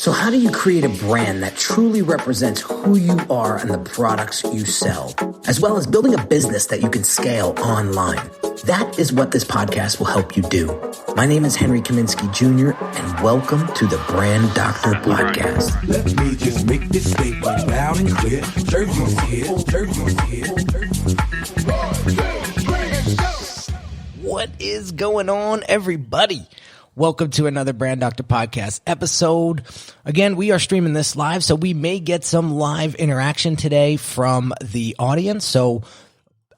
So how do you create a brand that truly represents who you are and the products you sell, as well as building a business that you can scale online? That is what this podcast will help you do. My name is Henry Kaminsky Jr., and welcome to the Brand Doctor Podcast. Let me just make this statement loud and clear. Jersey's here, Jersey's here. What is going on, everybody? Welcome to another Brand Doctor Podcast episode. Again, we are streaming this live, so we may get some live interaction today from the audience. So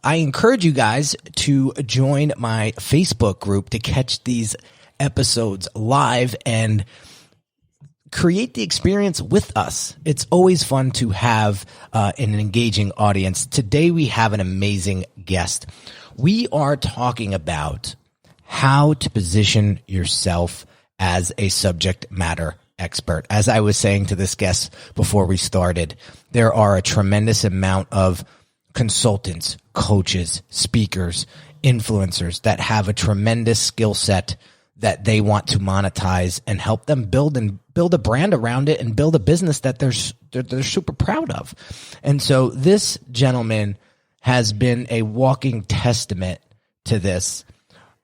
I encourage you guys to join my Facebook group to catch these episodes live and create the experience with us. It's always fun to have an engaging audience. Today, we have an amazing guest. We are talking about how to position yourself as a subject matter expert. As I was saying to this guest before we started, there are a tremendous amount of consultants, coaches, speakers, influencers that have a tremendous skill set that they want to monetize and help them build a brand around it and build a business that they're super proud of. And so this gentleman has been a walking testament to this.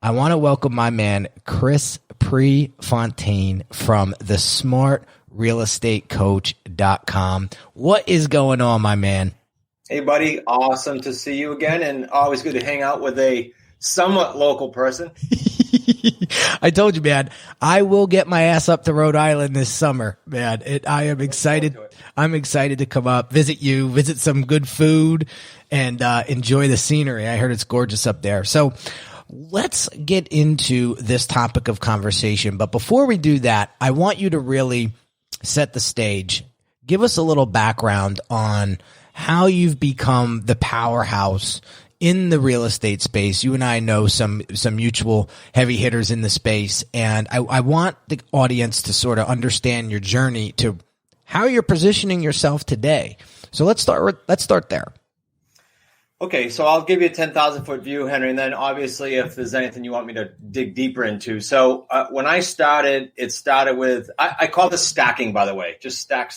I want to welcome my man, Chris Prefontaine from the smartrealestatecoach.com. What is going on, my man? Hey, buddy. Awesome to see you again, and always good to hang out with a somewhat local person. I told you, man, I will get my ass up to Rhode Island this summer, man. I am excited. I'm excited to come up, visit you, visit some good food, and enjoy the scenery. I heard it's gorgeous up there. So let's get into this topic of conversation. But before we do that, I want you to really set the stage. Give us a little background on how you've become the powerhouse in the real estate space. You and I know some mutual heavy hitters in the space, and I want the audience to sort of understand your journey to how you're positioning yourself today. So let's start there. Okay, so I'll give you a 10,000-foot view, Henry, and then obviously if there's anything you want me to dig deeper into. So when I started, it started with, I call this stacking, by the way, just stack.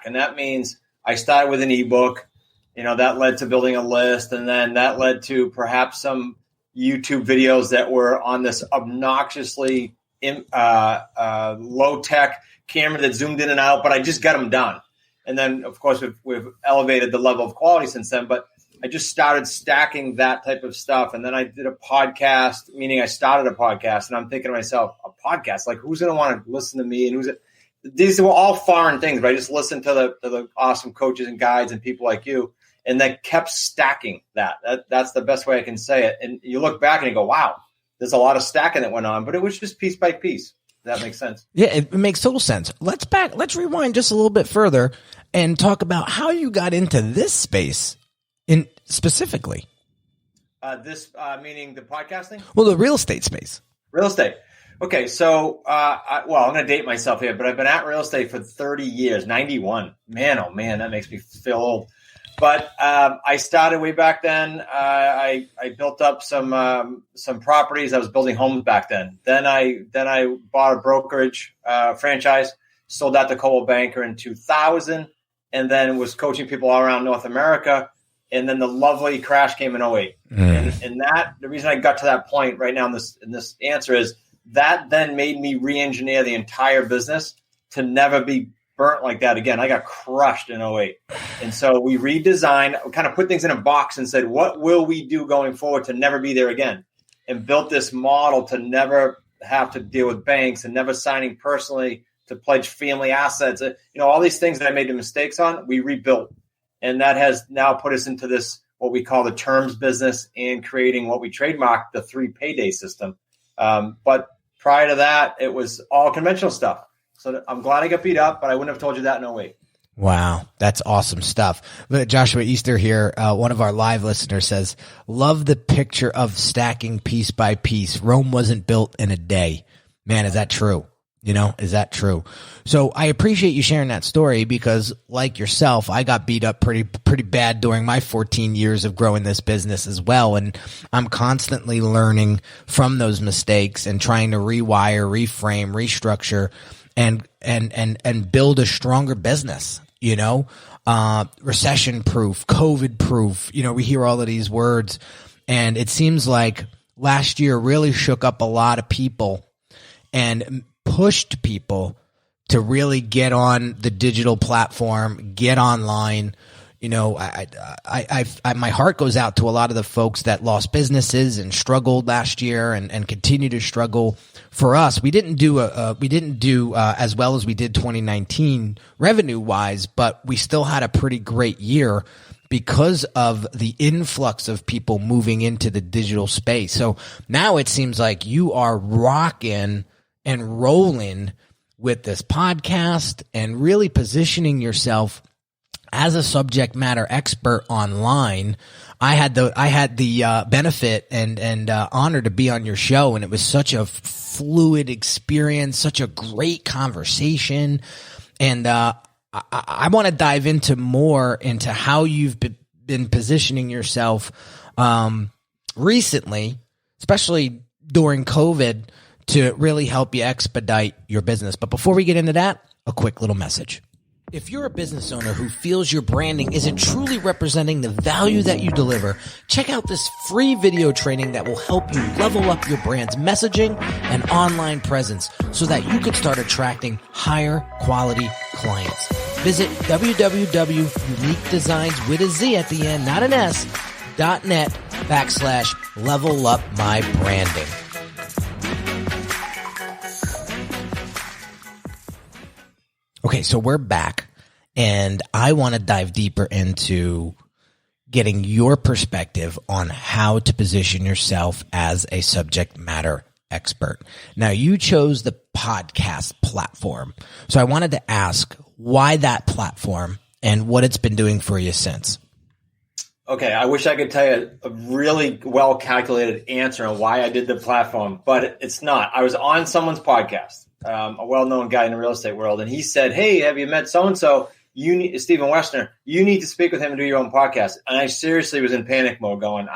And that means I started with an ebook, that led to building a list, and then that led to perhaps some YouTube videos that were on this obnoxiously low-tech camera that zoomed in and out, but I just got them done. And then, of course, we've elevated the level of quality since then, but I just started stacking that type of stuff. And then I did a podcast, meaning I started a podcast, and I'm thinking to myself, a podcast, like who's going to want to listen to me? And these were all foreign things, but I just listened to the awesome coaches and guides and people like you. And that kept stacking that. That's the best way I can say it. And you look back and you go, wow, there's a lot of stacking that went on, but it was just piece by piece. That makes sense. Yeah, it makes total sense. Let's rewind just a little bit further and talk about how you got into this space. Specifically, meaning the podcasting? Well, the real estate space. Real estate. Okay, so I'm going to date myself here, but I've been at real estate for 30 years, 91. Man, oh man, that makes me feel old. But I started way back then. I built up some properties. I was building homes back then. Then I bought a brokerage franchise, sold that to Coldwell Banker in 2000, and then was coaching people all around North America. And then the lovely crash came in 2008. And that, the reason I got to that point right now in this answer is that then made me re-engineer the entire business to never be burnt like that again. I got crushed in 2008. And so we redesigned, kind of put things in a box and said, what will we do going forward to never be there again? And built this model to never have to deal with banks and never signing personally to pledge family assets. All these things that I made the mistakes on, we rebuilt. And that has now put us into this, what we call the terms business, and creating what we trademarked, the 3 payday system. But prior to that, it was all conventional stuff. So I'm glad I got beat up, but I wouldn't have told you that in 2008. Wow, that's awesome stuff. Joshua Easter here, one of our live listeners says, love the picture of stacking piece by piece. Rome wasn't built in a day. Man, is that true? Is that true? So I appreciate you sharing that story because, like yourself, I got beat up pretty bad during my 14 years of growing this business as well. And I'm constantly learning from those mistakes and trying to rewire, reframe, restructure, and build a stronger business, recession proof, COVID proof. We hear all of these words, and it seems like last year really shook up a lot of people and pushed people to really get on the digital platform, get online. My heart goes out to a lot of the folks that lost businesses and struggled last year and continue to struggle. For us, we didn't do as well as we did 2019 revenue wise, but we still had a pretty great year because of the influx of people moving into the digital space. So now it seems like you are rocking and rolling with this podcast and really positioning yourself as a subject matter expert online. I had the benefit and honor to be on your show, and it was such a fluid experience, such a great conversation. And I want to dive into how you've been positioning yourself recently, especially during COVID, to really help you expedite your business. But before we get into that, a quick little message. If you're a business owner who feels your branding isn't truly representing the value that you deliver, check out this free video training that will help you level up your brand's messaging and online presence so that you can start attracting higher quality clients. Visit www.uniquedesigns with a Z at the end, not an S, .net/level up my branding. Okay, so we're back, and I want to dive deeper into getting your perspective on how to position yourself as a subject matter expert. Now, you chose the podcast platform, so I wanted to ask why that platform and what it's been doing for you since. Okay, I wish I could tell you a really well-calculated answer on why I did the platform, but it's not. I was on someone's podcast. A well-known guy in the real estate world, and he said, "Hey, have you met so-and-so? Stephen Westner. You need to speak with him and do your own podcast." And I seriously was in panic mode going,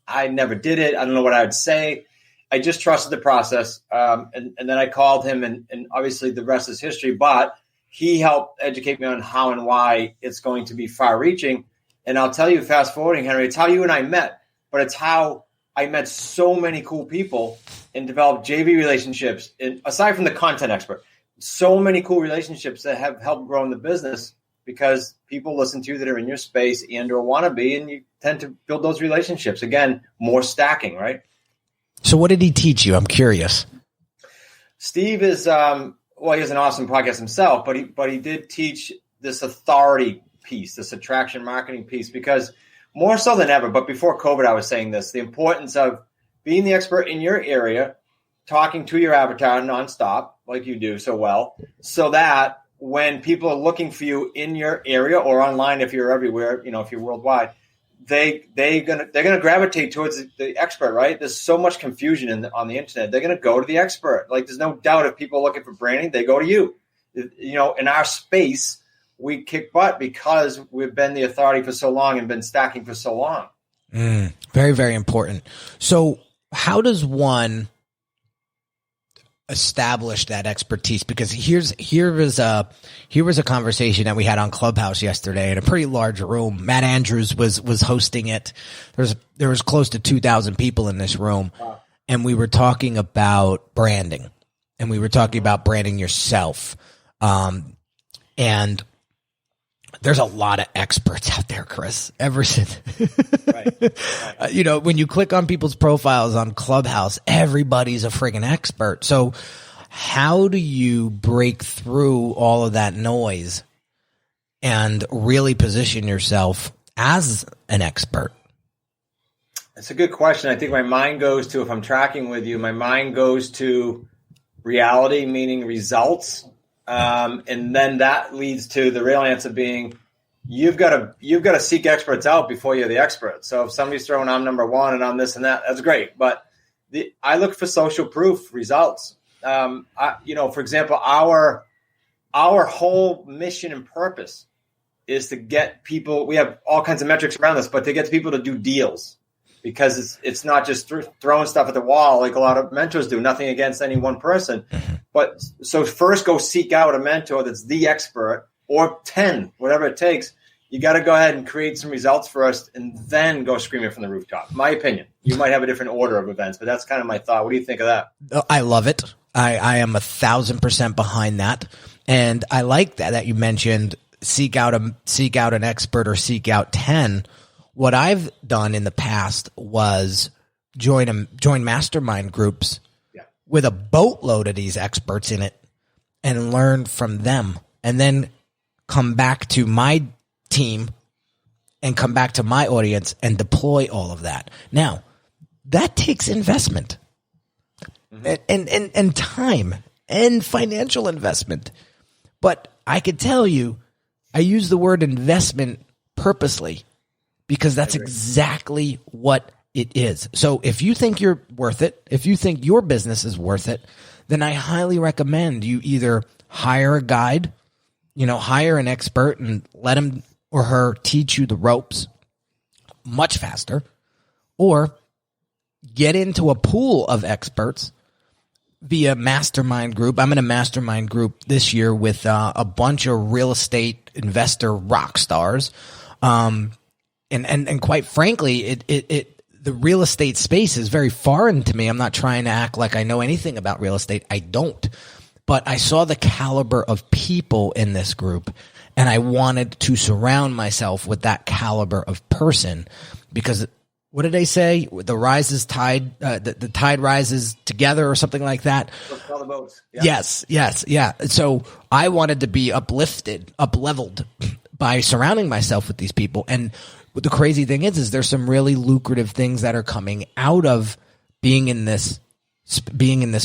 I never did it. I don't know what I would say. I just trusted the process. And then I called him, and obviously the rest is history, but he helped educate me on how and why it's going to be far-reaching. And I'll tell you, fast forwarding, Henry, it's how you and I met, but it's how I met so many cool people and developed JV relationships. And aside from the content expert, so many cool relationships that have helped grow in the business because people listen to you that are in your space and or want to be, and you tend to build those relationships. Again, more stacking, right? So what did he teach you? I'm curious. Steve is, he has an awesome podcast himself, but he did teach this authority piece, this attraction marketing piece, because more so than ever, but before COVID, I was saying this, the importance of being the expert in your area, talking to your avatar nonstop, like you do so well, so that when people are looking for you in your area or online, if you're everywhere, if you're worldwide, they're gonna gravitate towards the expert, right? There's so much confusion on the internet. They're gonna go to the expert. Like, there's no doubt if people are looking for branding, they go to you. In our space, we kick butt because we've been the authority for so long and been stacking for so long. Very, very important. So how does one establish that expertise? Because here was a conversation that we had on Clubhouse yesterday in a pretty large room. Matt Andrews was hosting it. There was close to 2,000 people in this room. Wow. And we were talking about branding, and we were talking about branding yourself. And there's a lot of experts out there, Chris. Right. When you click on people's profiles on Clubhouse, everybody's a friggin' expert. So how do you break through all of that noise and really position yourself as an expert? That's a good question. I think my mind goes to, if I'm tracking with you, my mind goes to reality, meaning results. And then that leads to the real answer being, you've got to seek experts out before you're the expert. So if somebody's throwing, I'm number one and I'm this and that, that's great. But I look for social proof results. For example, our whole mission and purpose is to get people, we have all kinds of metrics around this, but to get people to do deals, because it's not just throwing stuff at the wall like a lot of mentors do. Nothing against any one person, But so first go seek out a mentor that's the expert, or 10, whatever it takes. You got to go ahead and create some results first and then go screaming from the rooftop. My opinion. You might have a different order of events, but that's kind of my thought. What do you think of that? I love it. I am 1,000% behind that. And I like that you mentioned seek out an expert or seek out 10. What I've done in the past was join mastermind groups with a boatload of these experts in it and learn from them, and then come back to my team and come back to my audience and deploy all of that. Now, that takes investment and time and financial investment. But I could tell you, I use the word investment purposely because that's exactly what it is. So if you think you're worth it, if you think your business is worth it, then I highly recommend you either hire a guide, hire an expert and let him or her teach you the ropes much faster, or get into a pool of experts via mastermind group. I'm in a mastermind group this year with a bunch of real estate investor rock stars. And quite frankly, the real estate space is very foreign to me. I'm not trying to act like I know anything about real estate. I don't. But I saw the caliber of people in this group, and I wanted to surround myself with that caliber of person because what did they say? The tide rises together or something like that. All the boats. Yeah. Yes. So I wanted to be up-leveled by surrounding myself with these people. And the crazy thing is there's some really lucrative things that are coming out of being in this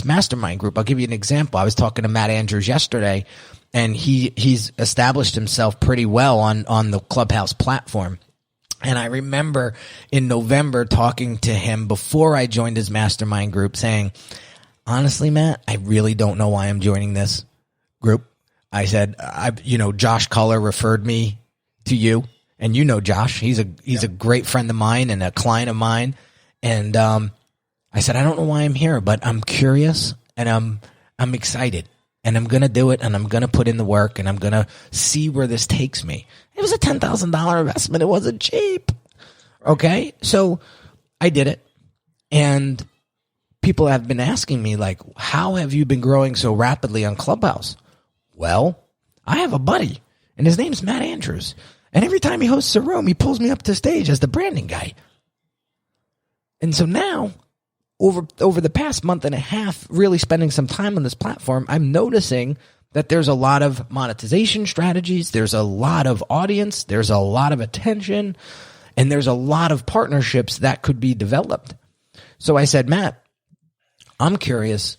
mastermind group. I'll give you an example. I was talking to Matt Andrews yesterday, and he's established himself pretty well on the Clubhouse platform. And I remember in November talking to him before I joined his mastermind group saying, honestly, Matt, I really don't know why I'm joining this group. I said, Josh Culler referred me to you, and Josh, he's a great friend of mine and a client of mine. And, I said, I don't know why I'm here, but I'm curious and I'm excited, and I'm going to do it, and I'm going to put in the work, and I'm going to see where this takes me. It was a $10,000 investment. It wasn't cheap. Okay. So I did it. And people have been asking me, like, how have you been growing so rapidly on Clubhouse? Well, I have a buddy, and his name's Matt Andrews. And every time he hosts a room, he pulls me up to stage as the branding guy. And so now, over the past month and a half, really spending some time on this platform, I'm noticing that there's a lot of monetization strategies, there's a lot of audience, there's a lot of attention, and there's a lot of partnerships that could be developed. So I said, Matt, I'm curious.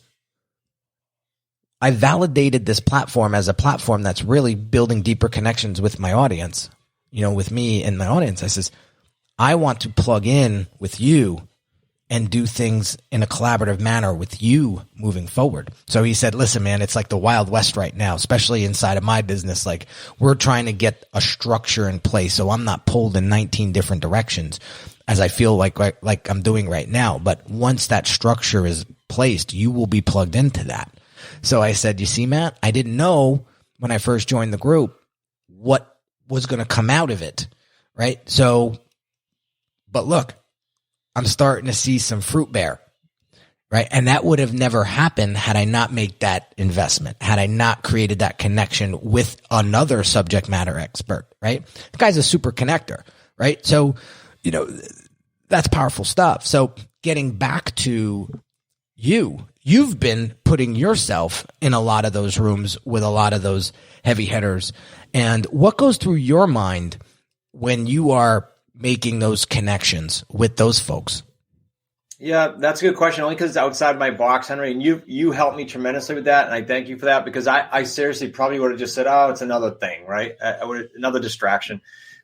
I validated this platform as a platform that's really building deeper connections with my audience, with me and my audience. I says, I want to plug in with you and do things in a collaborative manner with you moving forward. So he said, listen, man, it's like the Wild West right now, especially inside of my business. Like, we're trying to get a structure in place so I'm not pulled in 19 different directions as I feel like I'm doing right now. But once that structure is placed, you will be plugged into that. So I said, you see, Matt, I didn't know when I first joined the group what was going to come out of it, right? So, but look, I'm starting to see some fruit bear, right? And that would have never happened had I not made that investment, had I not created that connection with another subject matter expert, right? The guy's a super connector, right? So, that's powerful stuff. So getting back to you've been putting yourself in a lot of those rooms with a lot of those heavy hitters. And what goes through your mind when you are making those connections with those folks? Yeah, that's a good question. Only because it's outside my box, Henry. And you helped me tremendously with that, and I thank you for that, because I seriously probably would have just said, "Oh, it's another thing, right? Another distraction."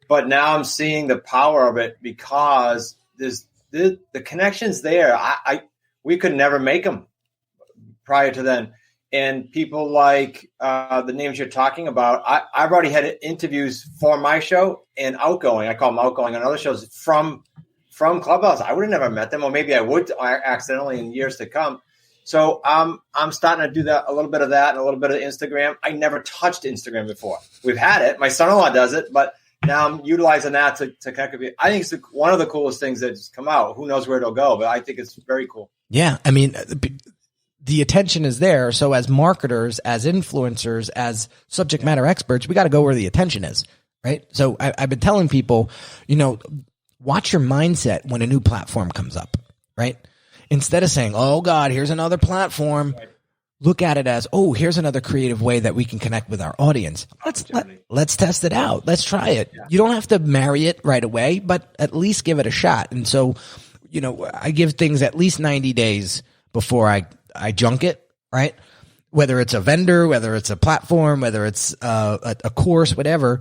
But now I'm seeing the power of it, because there's the connections there. We could never make them prior to then. And people like the names you're talking about, I've already had interviews for my show and outgoing. I call them outgoing on other shows from Clubhouse. I would have never met them, or maybe I would accidentally in years to come. So I'm starting to do that, a little bit of that and a little bit of Instagram. I never touched Instagram before. We've had it. My son-in-law does it, but now I'm utilizing that to connect with you. I think it's one of the coolest things that's come out. Who knows where it'll go, but I think it's very cool. Yeah. I mean, the attention is there. So as marketers, as influencers, as subject matter experts, we got to go where the attention is, right? So I've been telling people, watch your mindset when a new platform comes up, right? Instead of saying, oh God, here's another platform, look at it as, oh, here's another creative way that we can connect with our audience. Let's test it out. Let's try it. Yeah. You don't have to marry it right away, but at least give it a shot. And so, I give things at least 90 days before I junk it, right? Whether it's a vendor, whether it's a platform, whether it's a course, whatever.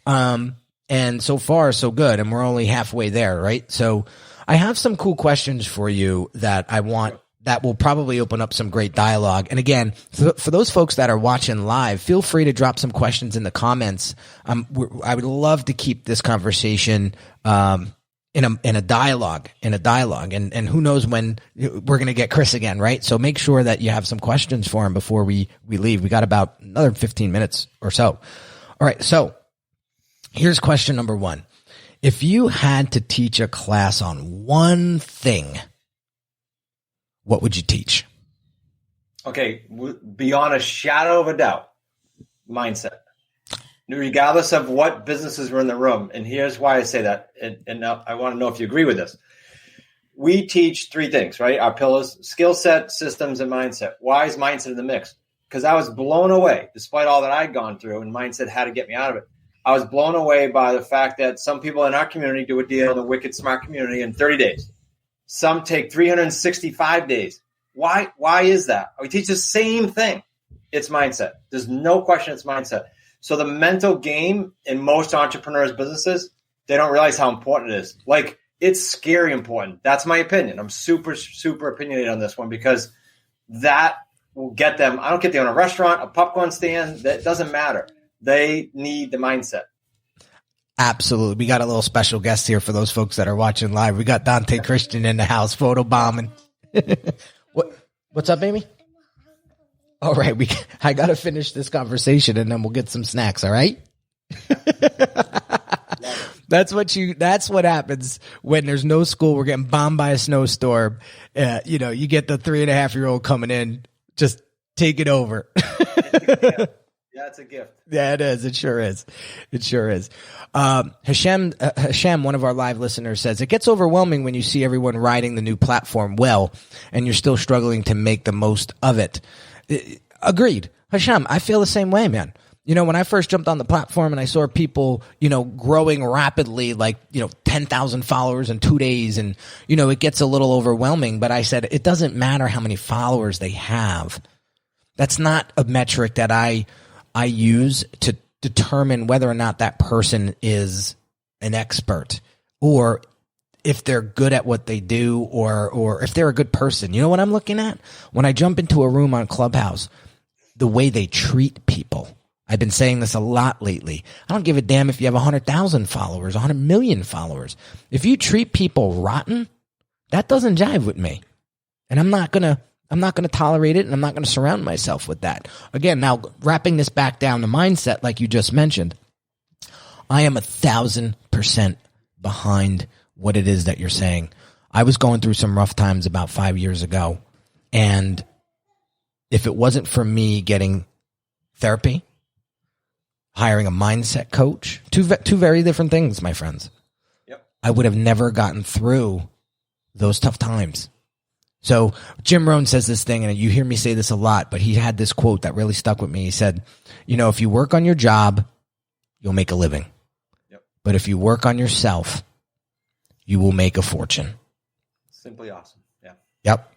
And so far, so good. And we're only halfway there, right? So I have some cool questions for you that I want that will probably open up some great dialogue. And again, for those folks that are watching live, feel free to drop some questions in the comments. I would love to keep this conversation in a dialogue. And who knows when we're going to get Chris again, right? So make sure that you have some questions for him before we leave. We got about another 15 minutes or so. All right. So here's question number 1. If you had to teach a class on one thing, what would you teach? Okay, beyond a shadow of a doubt, mindset. Regardless of what businesses were in the room, and here's why I say that, and I want to know if you agree with this. We teach 3 things, right? Our pillars: skill set, systems, and mindset. Why is mindset in the mix? Because I was blown away, despite all that I'd gone through, and mindset had to get me out of it. I was blown away by the fact that some people in our community do a deal in the Wicked Smart community in 30 days. Some take 365 days. Why is that? We teach the same thing. It's mindset. There's no question it's mindset. So the mental game in most entrepreneurs' businesses, they don't realize how important it is. Like, it's scary important. That's my opinion. I'm super, super opinionated on this one because that will get them. I don't get them in a restaurant, a popcorn stand. That doesn't matter. They need the mindset. Absolutely. We got a little special guest here for those folks that are watching live. We got Dante Christian in the house, photo bombing. What's up, Amy? All right. I got to finish this conversation and then we'll get some snacks. All right. That's what happens when there's no school. We're getting bombed by a snowstorm. You get the 3.5-year-old coming in, just take it over. Yeah, it's a gift. Yeah, it is. It sure is. Hashem, one of our live listeners, says, it gets overwhelming when you see everyone riding the new platform well, and you're still struggling to make the most of it. Agreed. Hashem, I feel the same way, man. When I first jumped on the platform and I saw people, growing rapidly, like, 10,000 followers in 2 days, and, it gets a little overwhelming, but I said, it doesn't matter how many followers they have. That's not a metric that I use to determine whether or not that person is an expert or if they're good at what they do or if they're a good person. You know what I'm looking at? When I jump into a room on Clubhouse, the way they treat people. I've been saying this a lot lately. I don't give a damn if you have 100,000 followers, 100 million followers. If you treat people rotten, that doesn't jive with me. And I'm not going to tolerate it, and I'm not going to surround myself with that. Again, now wrapping this back down to mindset, like you just mentioned, I am 1,000% behind what it is that you're saying. I was going through some rough times about 5 years ago, and if it wasn't for me getting therapy, hiring a mindset coach, two very different things, my friends. Yep. I would have never gotten through those tough times. So Jim Rohn says this thing, and you hear me say this a lot, but he had this quote that really stuck with me. He said, if you work on your job, you'll make a living. Yep. But if you work on yourself, you will make a fortune. Simply awesome. Yeah. Yep.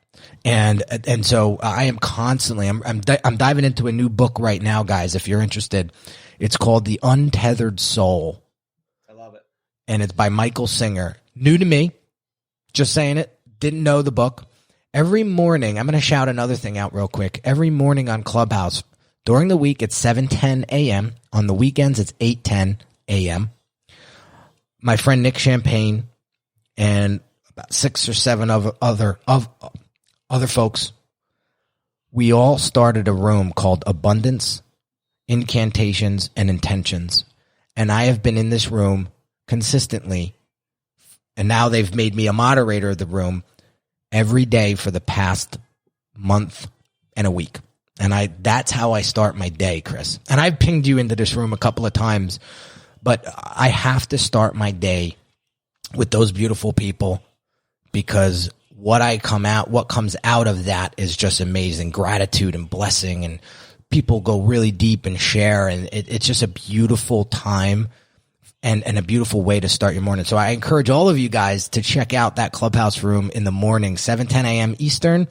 And so I am constantly, I'm diving into a new book right now, guys. If you're interested, it's called The Untethered Soul. I love it. And it's by Michael Singer. New to me. Just saying it. Didn't know the book. Every morning, I'm going to shout another thing out real quick. Every morning on Clubhouse, during the week, it's 7:10 a.m. On the weekends, it's 8:10 a.m. My friend Nick Champagne and about 6 or 7 of other folks we all started a room called Abundance, Incantations, and Intentions. And I have been in this room consistently. And now they've made me a moderator of the room every day for the past month and a week. And that's how I start my day, Chris. And I've pinged you into this room a couple of times, but I have to start my day with those beautiful people, because what comes out of that is just amazing. Gratitude and blessing, and people go really deep and share. And it's just a beautiful time and a beautiful way to start your morning. So I encourage all of you guys to check out that Clubhouse room in the morning, 7:10 a.m. Eastern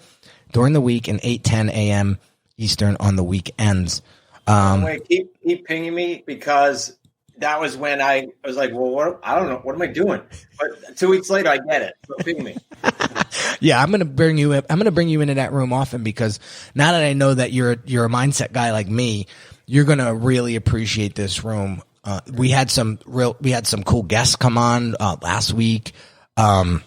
during the week, and 8:10 a.m. Eastern on the weekends. Wait, keep pinging me, because that was when I was like, well, I don't know. What am I doing? But 2 weeks later, I get it. So ping me. Yeah, I'm going to bring you into that room often, because now that I know that you're a mindset guy like me, you're going to really appreciate this room. We had some cool guests come on last week. I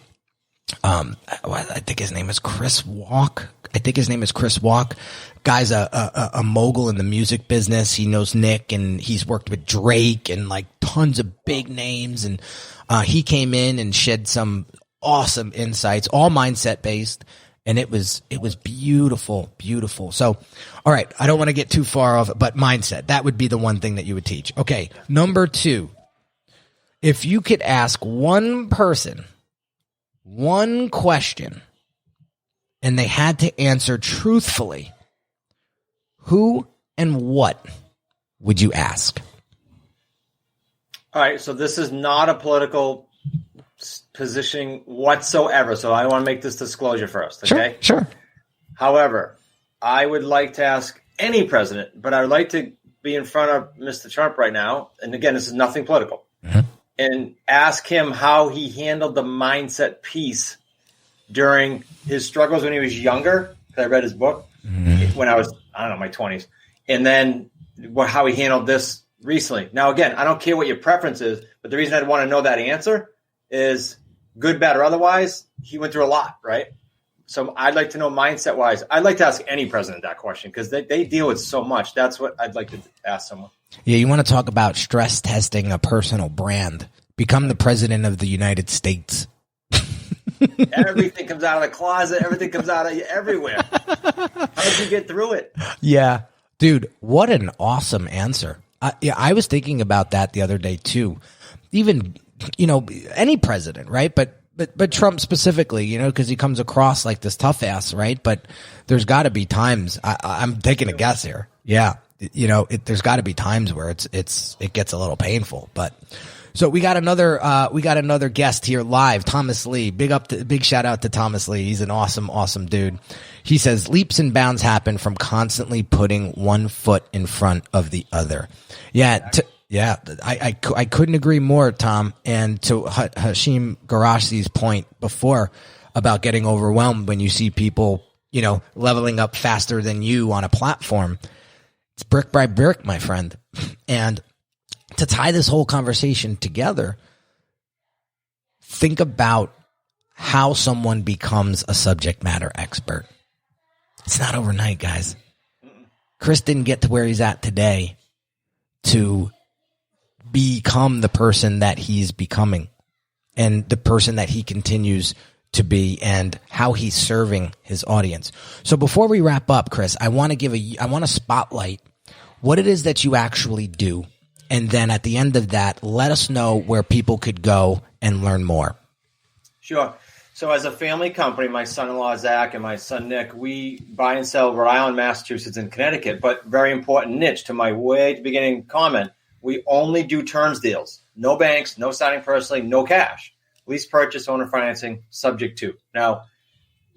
think his name is Chris Walk. Guy's a mogul in the music business. He knows Nick, and he's worked with Drake and like tons of big names. And he came in and shed some awesome insights, all mindset based. And it was beautiful, beautiful. So, all right, I don't want to get too far off, but mindset, that would be the one thing that you would teach. Okay, number 2, if you could ask one person one question and they had to answer truthfully, who and what would you ask? All right, so this is not a political positioning whatsoever, so I want to make this disclosure first, okay? Sure. However, I would like to ask any president, but I would like to be in front of Mr. Trump right now, and again, this is nothing political, and ask him how he handled the mindset piece during his struggles when he was younger, because I read his book when I was, my 20s, and then how he handled this recently. Now, again, I don't care what your preference is, but the reason I'd want to know that answer is good, bad, or otherwise, he went through a lot, right? So I'd like to know mindset-wise. I'd like to ask any president that question, because they deal with so much. That's what I'd like to ask someone. Yeah, you want to talk about stress testing a personal brand. Become the president of the United States. Everything comes out of the closet. Everything comes out of you everywhere. How did you get through it? Yeah. Dude, what an awesome answer. I was thinking about that the other day too. Even, any president, right? But Trump specifically, because he comes across like this tough ass, right? But there's got to be times. I'm taking a guess here. Yeah, there's got to be times where it gets a little painful. But so we got another guest here live, Thomas Lee. Big shout out to Thomas Lee. He's an awesome dude. He says leaps and bounds happen from constantly putting one foot in front of the other. Yeah. I couldn't agree more, Tom. And to Hashim Garashi's point before about getting overwhelmed when you see people, leveling up faster than you on a platform, it's brick by brick, my friend. And to tie this whole conversation together, think about how someone becomes a subject matter expert. It's not overnight, guys. Chris didn't get to where he's at today to become the person that he's becoming and the person that he continues to be and how he's serving his audience. So before we wrap up, Chris, I want to spotlight what it is that you actually do. And then at the end of that, let us know where people could go and learn more. Sure. So as a family company, my son-in-law, Zach, and my son, Nick, we buy and sell Rhode Island, Massachusetts, and Connecticut, but very important niche to my way beginning comment. We only do terms deals, no banks, no signing personally, no cash, lease purchase, owner financing, subject to. Now,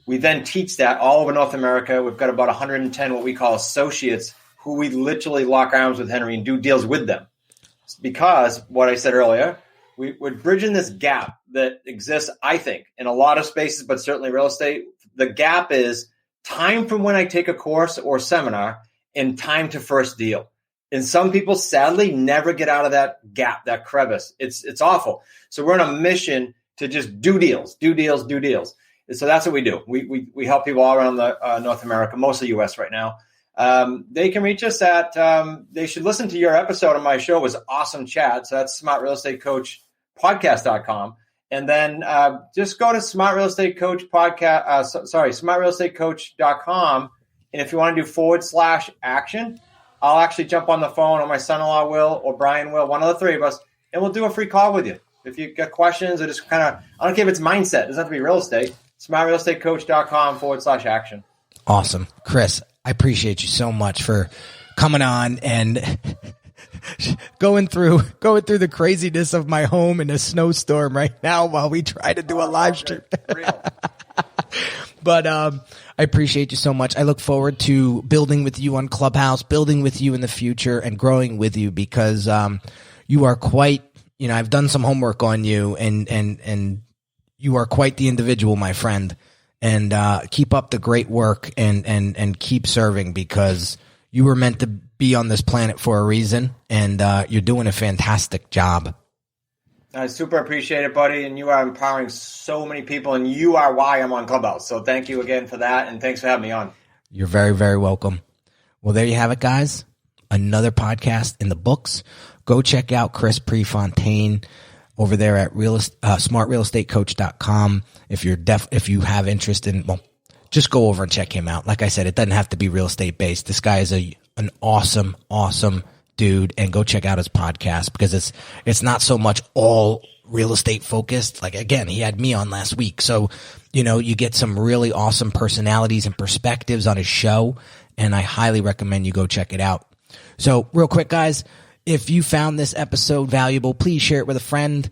we then teach that all over North America. We've got about 110 what we call associates who we literally lock arms with Henry and do deals with them. Because what I said earlier, we're bridging this gap that exists, I think, in a lot of spaces, but certainly real estate. The gap is time from when I take a course or seminar and time to first deal. And some people, sadly, never get out of that gap, that crevice. It's awful. So we're on a mission to just do deals. So that's what we do. We help people all around the North America, mostly U.S. right now. They can reach us at, they should listen to your episode on my show. It was awesome chat. So that's smartrealestatecoachpodcast.com. And then just go to smartrealestatecoach.com. And if you want to do /action, I'll actually jump on the phone, or my son-in-law will, or Brian will, one of the three of us, and we'll do a free call with you. If you've got questions or just kind of, I don't care if it's mindset. It doesn't have to be real estate. smartrealestatecoach.com /action. Awesome. Chris, I appreciate you so much for coming on and going through the craziness of my home in a snowstorm right now while we try to do a live stream. But I appreciate you so much. I look forward to building with you on Clubhouse, building with you in the future, and growing with you, because you are quite, I've done some homework on you, and you are quite the individual, my friend. And keep up the great work, and keep serving, because you were meant to be on this planet for a reason, and you're doing a fantastic job. I super appreciate it, buddy. And you are empowering so many people, and you are why I'm on Clubhouse. So thank you again for that. And thanks for having me on. You're very, very welcome. Well, there you have it, guys. Another podcast in the books. Go check out Chris Prefontaine over there at smartrealestatecoach.com. If you have interest in, just go over and check him out. Like I said, it doesn't have to be real estate based. This guy is an awesome dude, and go check out his podcast, because it's not so much all real estate focused. Like, again, he had me on last week. So, you get some really awesome personalities and perspectives on his show, and I highly recommend you go check it out. So real quick, guys, if you found this episode valuable, please share it with a friend,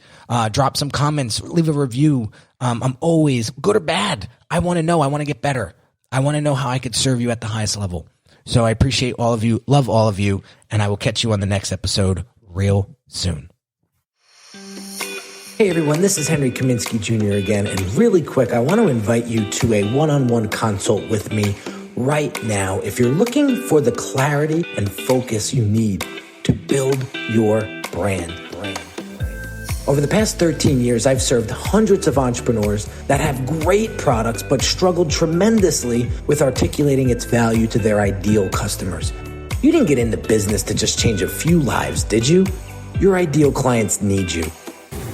drop some comments, leave a review. I'm always, good or bad, I want to know. I want to get better. I want to know how I could serve you at the highest level. So I appreciate all of you, love all of you, and I will catch you on the next episode real soon. Hey everyone, this is Henry Kaminsky Jr. again, and really quick, I want to invite you to a one-on-one consult with me right now if you're looking for the clarity and focus you need to build your brand. Over the past 13 years, I've served hundreds of entrepreneurs that have great products but struggled tremendously with articulating its value to their ideal customers. You didn't get into business to just change a few lives, did you? Your ideal clients need you.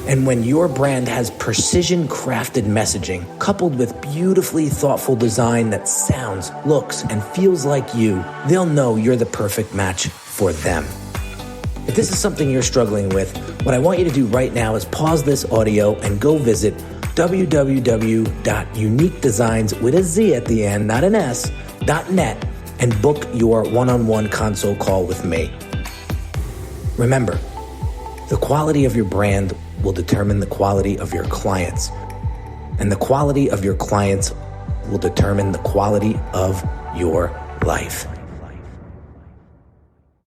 And when your brand has precision-crafted messaging coupled with beautifully thoughtful design that sounds, looks, and feels like you, they'll know you're the perfect match for them. If this is something you're struggling with, what I want you to do right now is pause this audio and go visit www.uniquedesigns with a Z at the end, not an S, .net, and book your one-on-one consult call with me. Remember, the quality of your brand will determine the quality of your clients, and the quality of your clients will determine the quality of your life.